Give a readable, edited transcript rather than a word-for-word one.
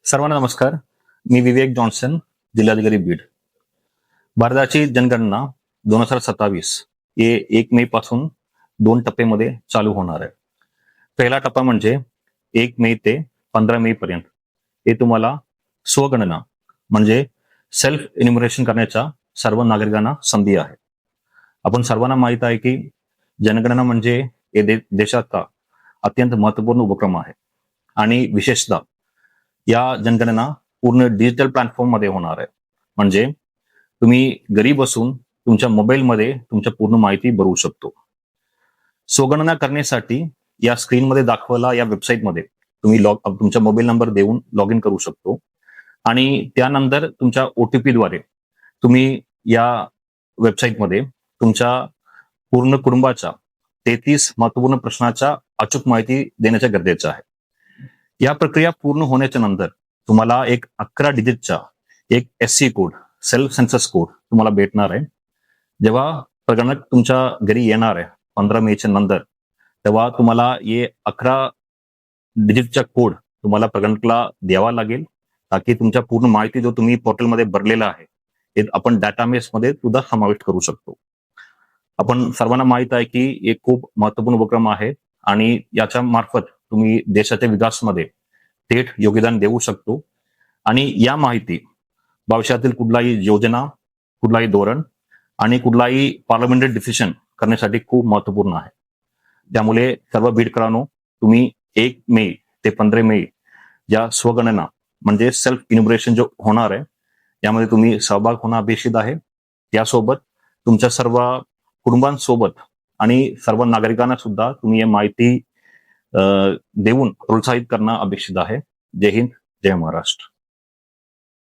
सर्वांना नमस्कार. मी विवेक जॉन्सन, जिल्हाधिकारी बीड. भारताची जनगणना 2027 हे 1 मे पासून 2 टप्प्यामध्ये चालू होणार आहे. पहिला टप्पा म्हणजे 1 मे ते 15 मे पर्यंत हे तुम्हाला स्वगणना म्हणजे सेल्फ इन्युमरेशन करण्याच्या सर्व नागरिकांना संधी आहे. आपण सर्वांना माहित आहे की जनगणना म्हणजे हे देशाचा अत्यंत महत्वपूर्ण उपक्रम आहे आणि विशेषतः या जनगणना पूर्ण डिजिटल प्लॅटफॉर्ममध्ये होणार आहे. म्हणजे तुम्ही घरी बसून तुमच्या मोबाईलमध्ये तुमच्या पूर्ण माहिती भरू शकतो. स्वगणना करण्यासाठी या स्क्रीनमध्ये दाखवला या वेबसाईटमध्ये तुम्ही तुमचा मोबाईल नंबर देऊन लॉग इन करू शकतो आणि त्यानंतर तुमच्या OTP द्वारे तुम्ही या वेबसाईटमध्ये तुमच्या पूर्ण कुटुंबाच्या 33 महत्वपूर्ण प्रश्नाच्या अचूक माहिती देण्याचं गरजेचं आहे. या प्रक्रिया पूर्ण होण्याच्या नंतर तुम्हाला एक 11 डिजिटचा एक SC code, self census code तुम्हाला भेटणार आहे. जेव्हा प्रगणक तुमच्या घरी येणार आहे 15 मेच्या नंतर, तेव्हा तुम्हाला हे 11 डिजिटचा कोड तुम्हाला प्रगणकला द्यावा लागेल, ताकी तुमच्या पूर्ण माहिती जो तुम्ही पोर्टलमध्ये भरलेला आहे ते आपण डाटाबेसमध्ये सुद्धा समाविष्ट करू शकतो. आपण सर्वांना माहित आहे की एक खूप महत्वपूर्ण उपक्रम आहे आणि याच्या मार्फत तुम्ही देशाच्या विकासामध्ये थेट योगदान देऊ शकतो आणि या माहिती भविष्यातील कुठलाही योजना, कुठलाही धोरण आणि कुठलाही पार्लमेंटरी डिसिजन करण्यासाठी खूप महत्वपूर्ण आहे. त्यामुळे सर्व बीडकरांनो, तुम्ही 1 मे ते 15 मे या स्वगणना म्हणजे सेल्फ इन्युमरेशन जो होणार आहे यामध्ये तुम्ही सहभाग होणं अपेक्षित आहे. त्यासोबत तुमच्या सर्व कुटुंबांसोबत आणि सर्व नागरिकांना सुद्धा तुम्ही ही माहिती देऊन प्रोत्साहित करणं अपेक्षित आहे. जय हिंद, जय महाराष्ट्र.